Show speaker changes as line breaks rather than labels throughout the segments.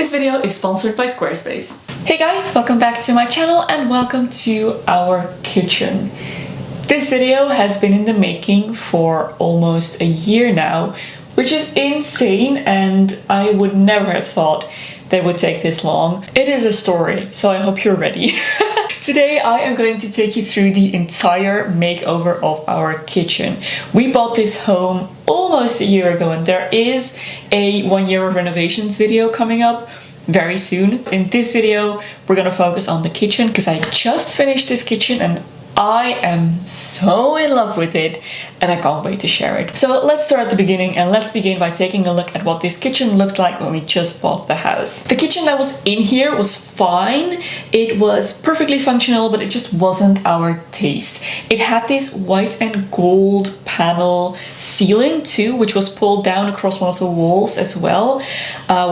This video is sponsored by Squarespace. Hey guys, welcome back to my channel and welcome to our kitchen. This video has been in the making for almost a year now, which is insane, and I would never have thought that it would take this long. It is a story, so I hope you're ready. Today I am going to take you through the entire makeover of our kitchen. We bought this home almost a year ago, and there is a 1 year of renovations video coming up very soon. In this video we're gonna focus on the kitchen because I just finished this kitchen and I am so in love with it and I can't wait to share it. So let's start at the beginning, and let's begin by taking a look at what this kitchen looked like when we just bought the house. The kitchen that was in here was fine. It was perfectly functional, but it just wasn't our taste. It had this white and gold panel ceiling too, which was pulled down across one of the walls as well,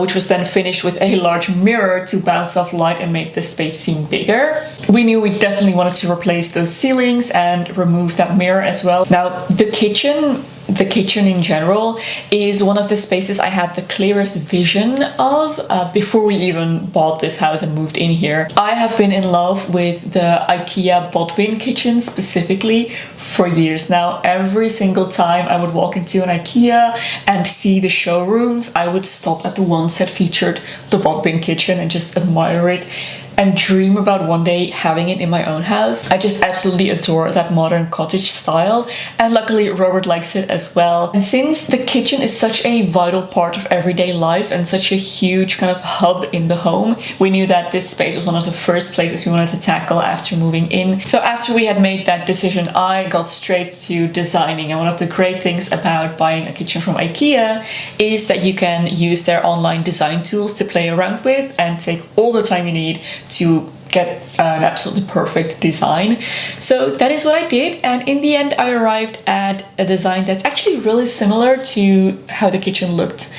which was then finished with a large mirror to bounce off light and make the space seem bigger. We knew we definitely wanted to replace those ceilings and remove that mirror as well. Now the kitchen in general is one of the spaces I had the clearest vision of before we even bought this house and moved in here. I have been in love with the IKEA bot-bin kitchen specifically for years now. Every single time I would walk into an IKEA and see the showrooms, I would stop at the ones that featured the bot-bin kitchen and just admire it and dream about one day having it in my own house. I just absolutely adore that modern cottage style, and luckily Robert likes it as well. And since the kitchen is such a vital part of everyday life and such a huge kind of hub in the home, we knew that this space was one of the first places we wanted to tackle after moving in. So after we had made that decision, I got straight to designing, and one of the great things about buying a kitchen from IKEA is that you can use their online design tools to play around with and take all the time you need to get an absolutely perfect design. So that is what I did, and in the end I arrived at a design that's actually really similar to how the kitchen looked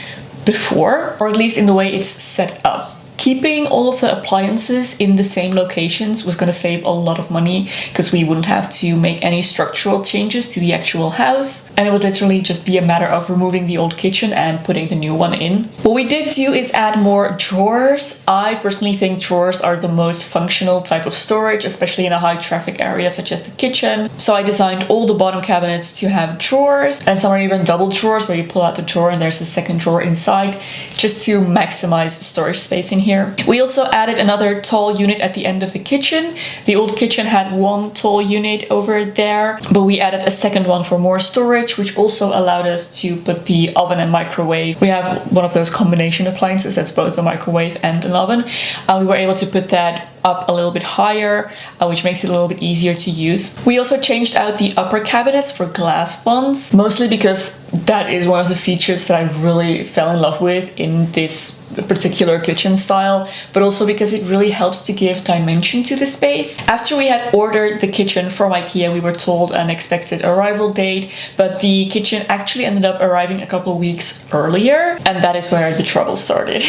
before, or at least in the way it's set up. Keeping all of the appliances in the same locations was going to save a lot of money because we wouldn't have to make any structural changes to the actual house, and it would literally just be a matter of removing the old kitchen and putting the new one in. What we did do is add more drawers. I personally think drawers are the most functional type of storage, especially in a high traffic area such as the kitchen. So I designed all the bottom cabinets to have drawers, and some are even double drawers where you pull out the drawer and there's a second drawer inside, just to maximize storage space in here. We also added another tall unit at the end of the kitchen. The old kitchen had one tall unit over there, but we added a second one for more storage, which also allowed us to put the oven and microwave. We have one of those combination appliances that's both a microwave and an oven. We were able to put that up a little bit higher, which makes it a little bit easier to use. We also changed out the upper cabinets for glass ones, mostly because that is one of the features that I really fell in love with in this particular kitchen style, but also because it really helps to give dimension to the space. After we had ordered the kitchen from IKEA, we were told an expected arrival date, but the kitchen actually ended up arriving a couple weeks earlier, and that is where the trouble started.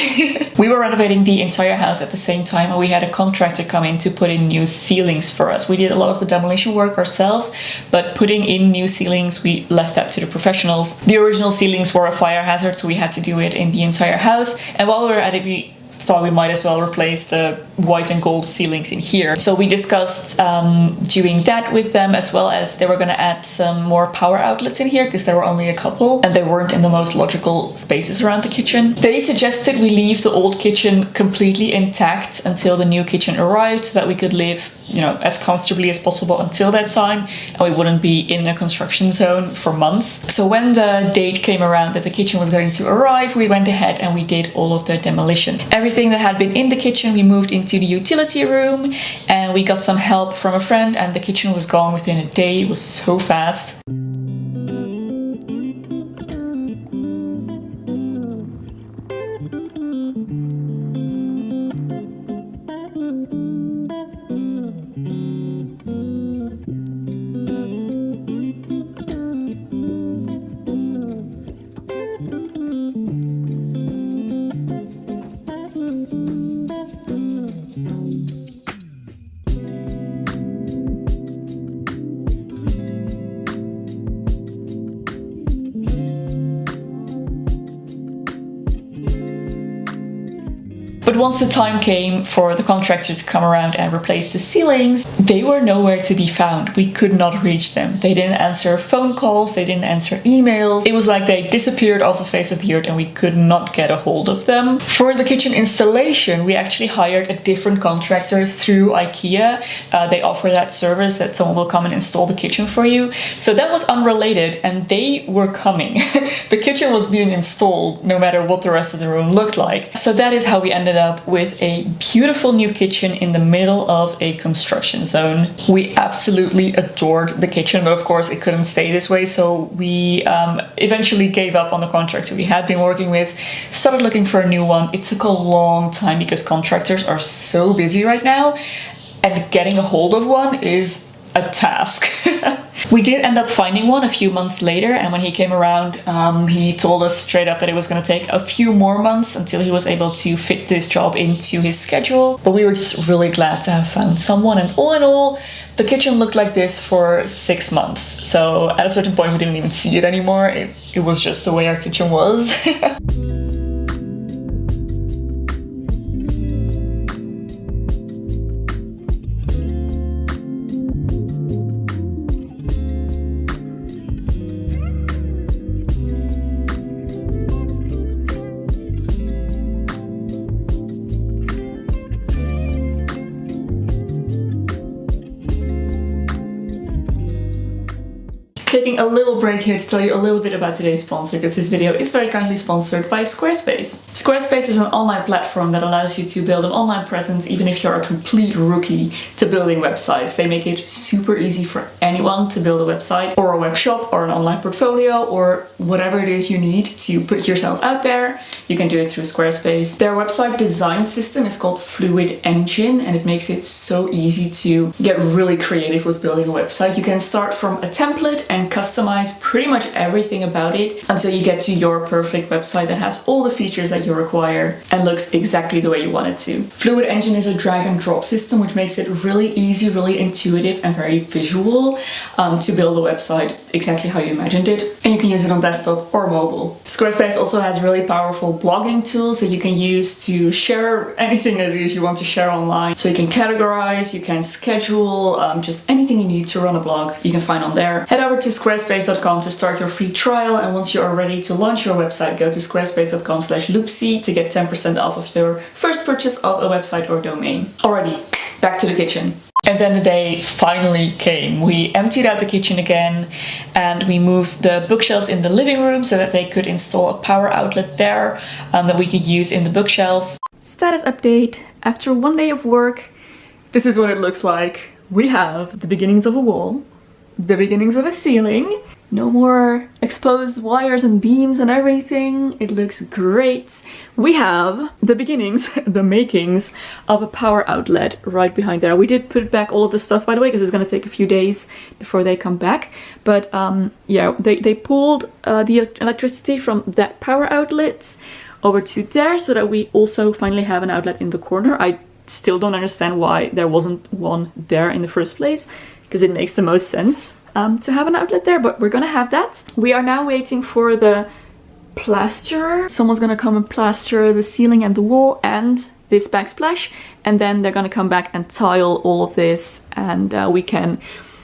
We were renovating the entire house at the same time, and we had a contractor come in to put in new ceilings for us. We did a lot of the demolition work ourselves, but putting in new ceilings, we left that to the professionals. The original ceilings were a fire hazard, so we had to do it in the entire house, and while we were at it, we thought we might as well replace the white and gold ceilings in here. So we discussed doing that with them, as well as they were going to add some more power outlets in here because there were only a couple and they weren't in the most logical spaces around the kitchen. They suggested we leave the old kitchen completely intact until the new kitchen arrived so that we could live, you know, as comfortably as possible until that time, and we wouldn't be in a construction zone for months. So when the date came around that the kitchen was going to arrive, we went ahead and we did all of the demolition. Everything that had been in the kitchen we moved into the utility room, and we got some help from a friend, and the kitchen was gone within a day. It was so fast. But once the time came for the contractors to come around and replace the ceilings, they were nowhere to be found. We could not reach them. They didn't answer phone calls, they didn't answer emails. It was like they disappeared off the face of the earth and we could not get a hold of them. For the kitchen installation, we actually hired a different contractor through IKEA. They offer that service that someone will come and install the kitchen for you. So that was unrelated and they were coming. The kitchen was being installed no matter what the rest of the room looked like. So that is how we ended up with a beautiful new kitchen in the middle of a construction zone. We absolutely adored the kitchen, but of course it couldn't stay this way. So we eventually gave up on the contractor we had been working with, started looking for a new one. It took a long time because contractors are so busy right now and getting a hold of one is a task. We did end up finding one a few months later, and when he came around, he told us straight up that it was going to take a few more months until he was able to fit this job into his schedule. But we were just really glad to have found someone, and all in all, the kitchen looked like this for 6 months. So at a certain point, we didn't even see it anymore. It was just the way our kitchen was. Taking a little break here to tell you a little bit about today's sponsor, because this video is very kindly sponsored by Squarespace. Squarespace is an online platform that allows you to build an online presence even if you're a complete rookie to building websites. They make it super easy for anyone to build a website or a web shop or an online portfolio or whatever it is you need to put yourself out there. You can do it through Squarespace. Their website design system is called Fluid Engine, and it makes it so easy to get really creative with building a website. You can start from a template and customize pretty much everything about it until you get to your perfect website that has all the features that you require and looks exactly the way you want it to. Fluid Engine is a drag and drop system which makes it really easy, really intuitive and very visual to build a website exactly how you imagined it, and you can use it on desktop or mobile. Squarespace also has really powerful blogging tools that you can use to share anything that it is you want to share online. So you can categorize, you can schedule, just anything you need to run a blog you can find on there. Head over to squarespace.com to start your free trial, and once you are ready to launch your website, go to squarespace.com/Loepsie to get 10% off of your first purchase of a website or domain. Alrighty, back to the kitchen. And then the day finally came. We emptied out the kitchen again and we moved the bookshelves in the living room so that they could install a power outlet there that we could use in the bookshelves. Status update. After one day of work, this is what it looks like. We have the beginnings of a wall, the beginnings of a ceiling, no more exposed wires and beams and everything. It looks great. We have the beginnings, the makings of a power outlet right behind there. We did put back all of the stuff, by the way, because it's going to take a few days before they come back. But yeah, they pulled the electricity from that power outlet over to there so that we also finally have an outlet in the corner. I still don't understand why there wasn't one there in the first place, because it makes the most sense to have an outlet there, but we're gonna have that. We are now waiting for the plasterer. Someone's gonna come and plaster the ceiling and the wall and this backsplash, and then they're gonna come back and tile all of this, and we can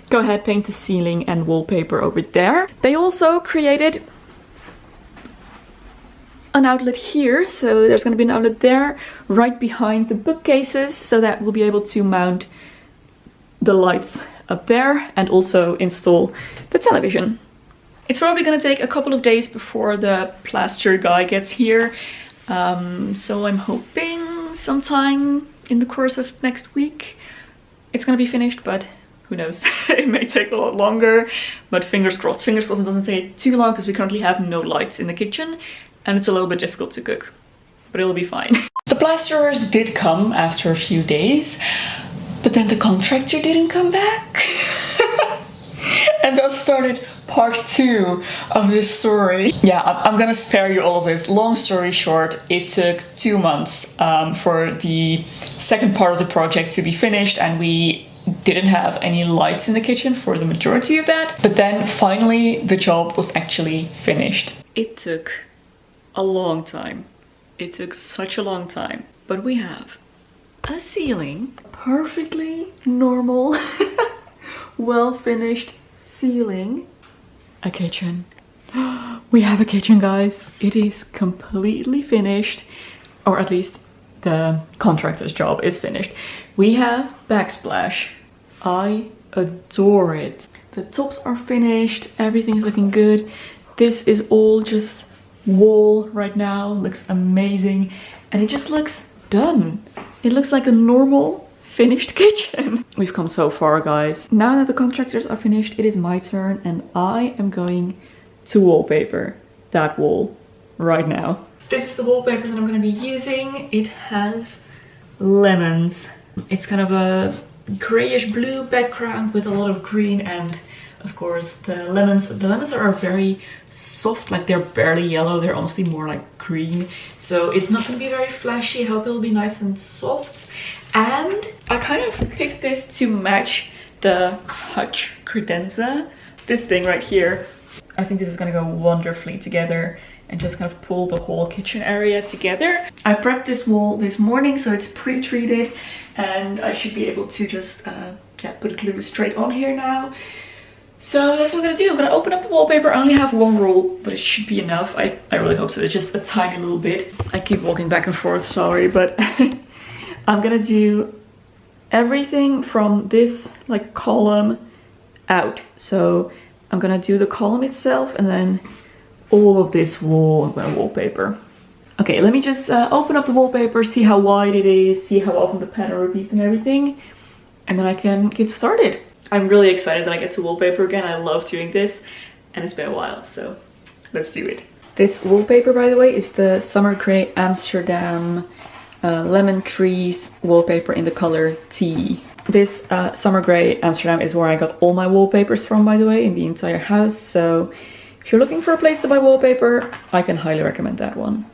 go ahead, paint the ceiling and wallpaper over there. They also created an outlet here, so there's going to be an outlet there right behind the bookcases, so that we'll be able to mount the lights up there and also install the television. It's probably going to take a couple of days before the plaster guy gets here, so I'm hoping sometime in the course of next week it's going to be finished, but who knows. It may take a lot longer, but fingers crossed. Fingers crossed it doesn't take too long, because we currently have no lights in the kitchen and it's a little bit difficult to cook, but it'll be fine. The plasterers did come after a few days, but then the contractor didn't come back. And that started part 2 of this story. Yeah, I'm gonna spare you all of this. Long story short, it took 2 months for the second part of the project to be finished, and we didn't have any lights in the kitchen for the majority of that. But then finally the job was actually finished. It took a long time. It took such a long time. but we have a ceiling, perfectly normal, well finished ceiling, a kitchen. We have a kitchen, guys. It is completely finished, or at least the contractor's job is finished. We have backsplash. I adore it. The tops are finished, everything's looking good. This is all just wall right now, looks amazing, and it just looks done. It looks like a normal finished kitchen. We've come so far, guys. Now that the contractors are finished, it is my turn, and I am going to wallpaper that wall right now. This is the wallpaper that I'm going to be using. It has lemons. It's kind of a grayish blue background with a lot of green, and of course the lemons are very soft, like they're barely yellow, they're honestly more like green, so it's not going to be very flashy. I hope it'll be nice and soft. And I kind of picked this to match the Hutch credenza, this thing right here. I think this is going to go wonderfully together and just kind of pull the whole kitchen area together. I prepped this wall this morning, so it's pre-treated, and I should be able to just put glue straight on here now. So that's what I'm gonna do. I'm gonna open up the wallpaper. I only have one roll, but it should be enough. I really hope so. It's just a tiny little bit. I keep walking back and forth, sorry, but I'm gonna do everything from this like column out. So I'm gonna do the column itself and then all of this wall I'm gonna wallpaper. Okay, let me just open up the wallpaper, see how wide it is, see how often the pattern repeats and everything, and then I can get started. I'm really excited that I get to wallpaper again. I love doing this, and it's been a while, so let's do it. This wallpaper, by the way, is the Summer Grey Amsterdam Lemon Trees wallpaper in the color Tea. This Summer Grey Amsterdam is where I got all my wallpapers from, by the way, in the entire house. So if you're looking for a place to buy wallpaper, I can highly recommend that one.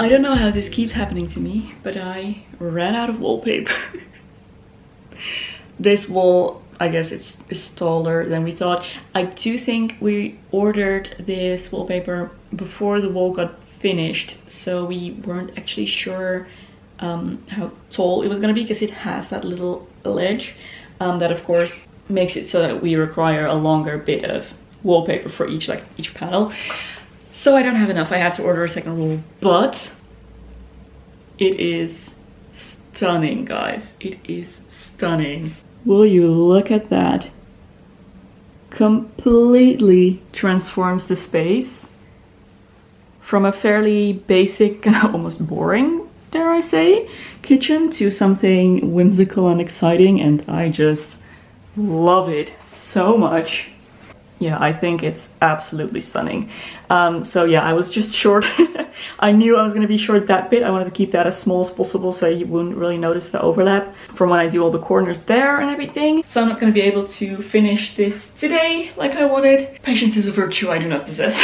I don't know how this keeps happening to me, but I ran out of wallpaper. This wall, I guess it's taller than we thought. I do think we ordered this wallpaper before the wall got finished, so we weren't actually sure how tall it was gonna be, because it has that little ledge that of course makes it so that we require a longer bit of wallpaper for each panel. So I don't have enough. I had to order a second roll, but it is stunning, guys. It is stunning. Will you look at that? Completely transforms the space from a fairly basic, almost boring, dare I say, kitchen to something whimsical and exciting, and I just love it so much. Yeah, I think it's absolutely stunning. So yeah, I was just short. I knew I was gonna be short that bit. I wanted to keep that as small as possible so you wouldn't really notice the overlap from when I do all the corners there and everything. So I'm not gonna be able to finish this today like I wanted. Patience is a virtue I do not possess.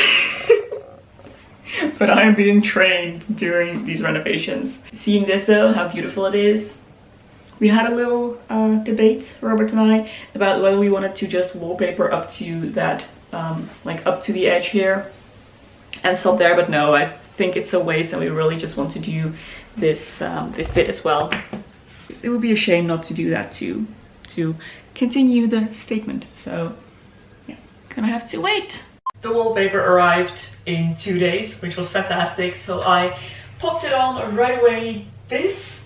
But I am being trained during these renovations. Seeing this though, how beautiful it is. We had a little debate, Robert and I, about whether we wanted to just wallpaper up to that, like up to the edge here and stop there, but no, I think it's a waste and we really just want to do this this bit as well. It would be a shame not to do that to continue the statement, so yeah, gonna have to wait. The wallpaper arrived in 2 days, which was fantastic, so I popped it on right away. This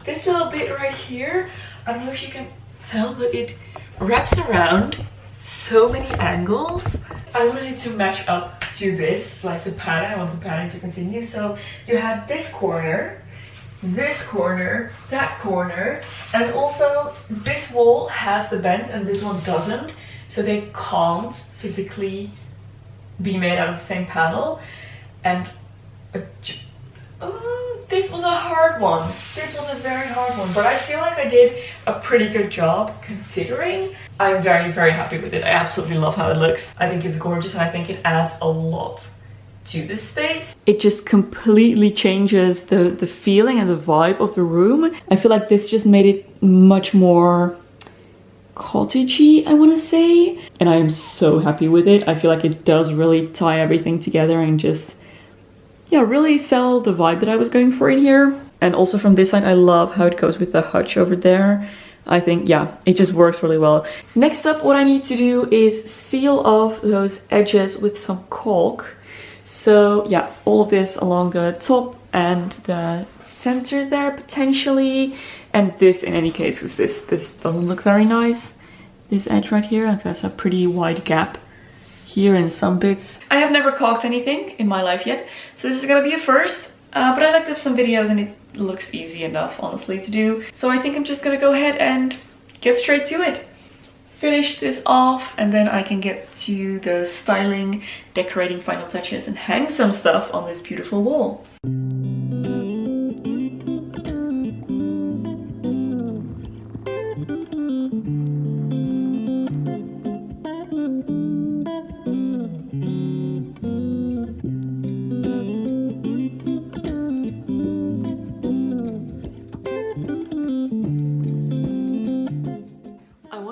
little bit right here, I don't know if you can tell, but it wraps around so many angles. I wanted it to match up to this, like the pattern. I want the pattern to continue. So you had this corner, that corner, and also this wall has the bend and this one doesn't. So they can't physically be made out of the same panel. And this was a hard one. This was a very hard one, but I feel like I did a pretty good job considering. I'm very, very happy with it. I absolutely love how it looks. I think it's gorgeous and I think it adds a lot to this space. It just completely changes the feeling and the vibe of the room. I feel like this just made it much more cottagey, I want to say. And I am so happy with it. I feel like it does really tie everything together and just, yeah, really sell the vibe that I was going for in here. And also from this side, I love how it goes with the hutch over there. I think, yeah, it just works really well. Next up, what I need to do is seal off those edges with some caulk. So yeah, all of this along the top and the center there potentially. And this in any case, because this doesn't look very nice. This edge right here, and there's a pretty wide gap here in some bits. I have never caulked anything in my life yet, so this is gonna be a first. But I looked up some videos and it looks easy enough, honestly, to do. So I think I'm just gonna go ahead and get straight to it. Finish this off and then I can get to the styling, decorating final touches and hang some stuff on this beautiful wall.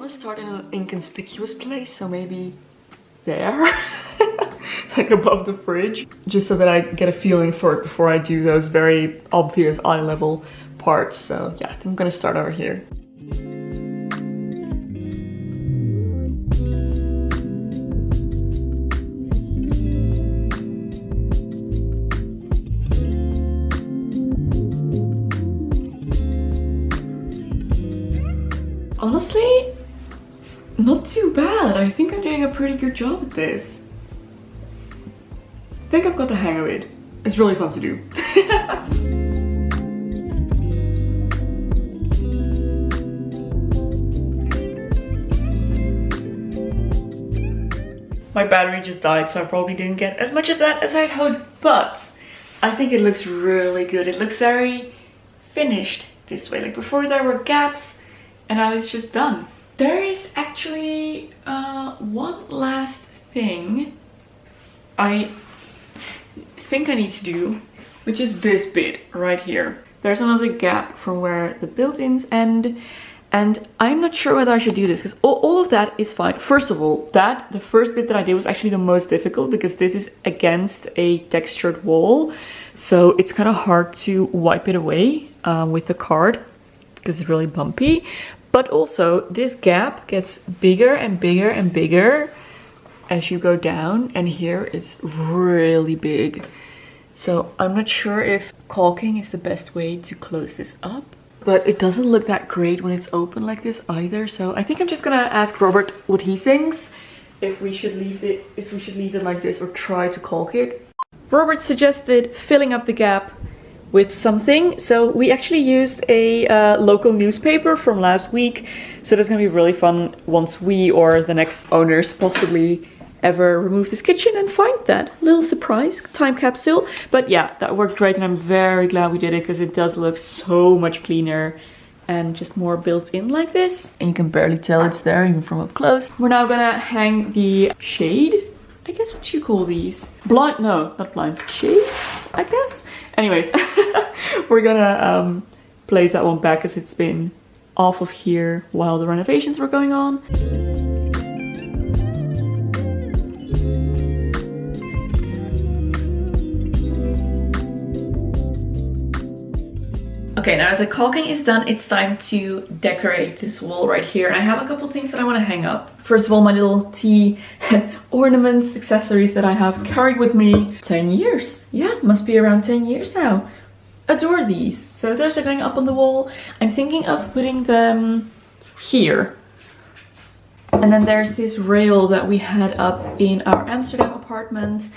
Start in an inconspicuous place, so maybe there, like above the fridge, just so that I get a feeling for it before I do those very obvious eye level parts. So yeah, I think I'm gonna start over here. Honestly, not too bad. I think I'm doing a pretty good job at this. I think I've got the hang of it. It's really fun to do. My battery just died, so I probably didn't get as much of that as I'd hoped, but I think it looks really good. It looks very finished this way. Like before there were gaps and now it's just done. There is actually one last thing I think I need to do, which is this bit right here. There's another gap from where the built-ins end, and I'm not sure whether I should do this because all of that is fine. First of all, the first bit that I did was actually the most difficult because this is against a textured wall, so it's kind of hard to wipe it away with the card because it's really bumpy. But also, this gap gets bigger and bigger and bigger as you go down, and here it's really big. So I'm not sure if caulking is the best way to close this up, but it doesn't look that great when it's open like this either. So I think I'm just gonna ask Robert what he thinks, if we should leave it like this or try to caulk it. Robert suggested filling up the gap with something, so we actually used a local newspaper from last week, so that's gonna be really fun once we or the next owners possibly ever remove this kitchen and find that little surprise time capsule. But yeah, that worked great and I'm very glad we did it because it does look so much cleaner and just more built in like this, and you can barely tell it's there even from up close. We're now gonna hang the shade, I guess what you call these, blind, no, not blinds, shades, I guess. Anyways, we're gonna place that one back as it's been off of here while the renovations were going on. Okay, now that the caulking is done, it's time to decorate this wall right here. And I have a couple things that I want to hang up. First of all, my little tea ornaments, accessories that I have carried with me 10 years. Yeah, must be around 10 years now. adore these. So those are going up on the wall. I'm thinking of putting them here. And then there's this rail that we had up in our Amsterdam apartment.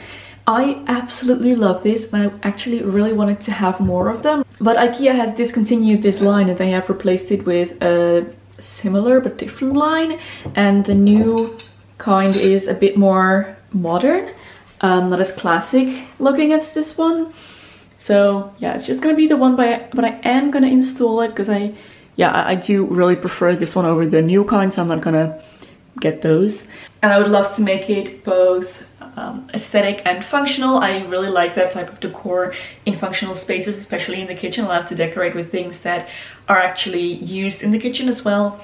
I absolutely love this, and I actually really wanted to have more of them. But IKEA has discontinued this line and they have replaced it with a similar but different line. And the new kind is a bit more modern, not as classic looking as this one. So yeah, it's just gonna be the one but I am gonna install it because I do really prefer this one over the new kind, so I'm not gonna get those. And I would love to make it both aesthetic and functional. I really like that type of decor in functional spaces, especially in the kitchen. I love to decorate with things that are actually used in the kitchen as well.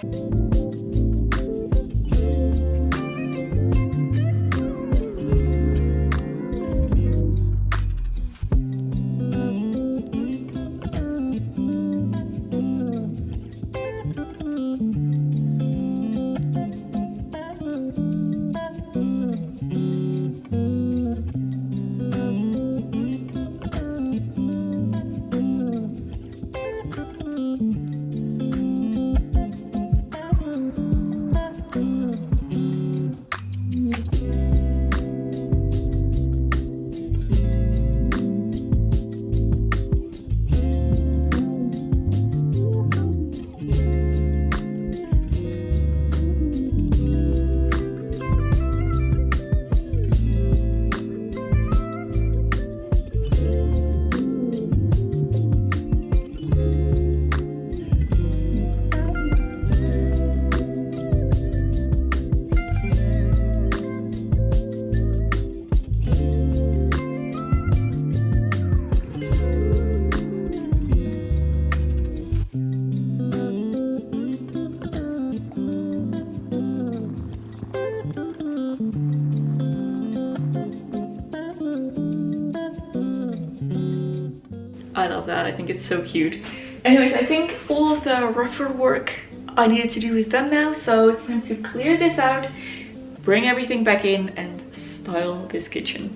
I love that. I think it's so cute. Anyways, I think all of the rougher work I needed to do is done now, so it's time to clear this out, bring everything back in and style this kitchen.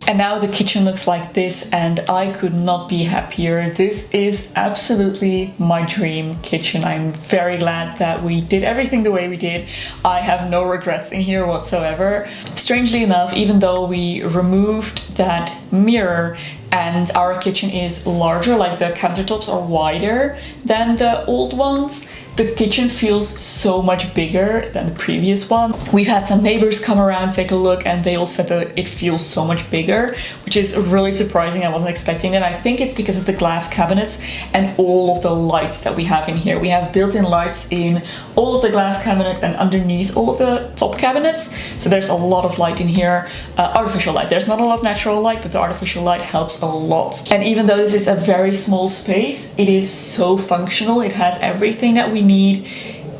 And now the kitchen looks like this, and I could not be happier. This is absolutely my dream kitchen. I'm very glad that we did everything the way we did. I have no regrets in here whatsoever. Strangely enough, even though we removed that mirror and our kitchen is larger, like the countertops are wider than the old ones, the kitchen feels so much bigger than the previous one. We've had some neighbors come around, take a look, and they all said that it feels so much bigger, which is really surprising. I wasn't expecting it. I think it's because of the glass cabinets and all of the lights that we have in here. We have built-in lights in all of the glass cabinets and underneath all of the top cabinets. So there's a lot of light in here, artificial light. There's not a lot of natural light, but the artificial light helps a lot. And even though this is a very small space, it is so functional. It has everything that we need.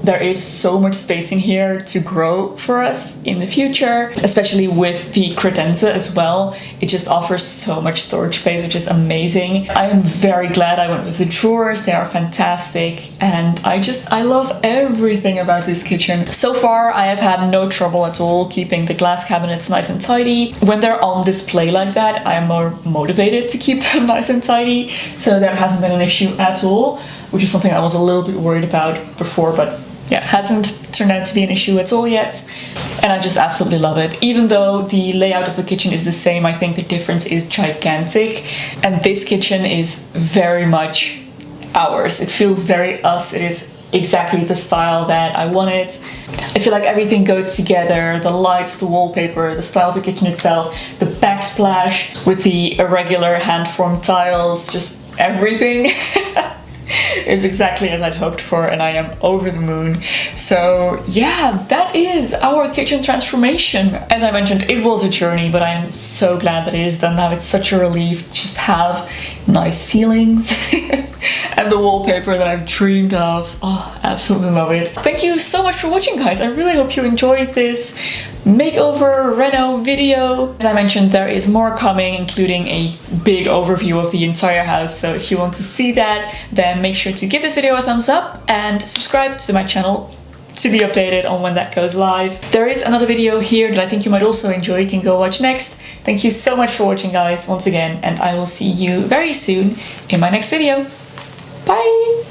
There is so much space in here to grow for us in the future, especially with the credenza as well. It just offers so much storage space, which is amazing. I am very glad I went with the drawers. They are fantastic, and I love everything about this kitchen. So far, I have had no trouble at all keeping the glass cabinets nice and tidy. When they're on display like that, I am more motivated to keep them nice and tidy, so that hasn't been an issue at all, which is something I was a little bit worried about before, but yeah, hasn't turned out to be an issue at all yet. And I just absolutely love it. Even though the layout of the kitchen is the same, I think the difference is gigantic. And this kitchen is very much ours. It feels very us. It is exactly the style that I wanted. I feel like everything goes together. The lights, the wallpaper, the style of the kitchen itself, the backsplash with the irregular hand-formed tiles, just everything. Is exactly as I'd hoped for, and I am over the moon. So yeah, that is our kitchen transformation. As I mentioned, it was a journey, but I am so glad that it is done now. It's such a relief to just have nice ceilings and the wallpaper that I've dreamed of. Oh, absolutely love it. Thank you so much for watching, guys. I really hope you enjoyed this makeover reno video. As I mentioned, there is more coming, including a big overview of the entire house. So if you want to see that, then make sure to give this video a thumbs up and subscribe to my channel to be updated on when that goes live. There is another video here that I think you might also enjoy. You can go watch next. Thank you so much for watching, guys, once again, and I will see you very soon in my next video. Bye!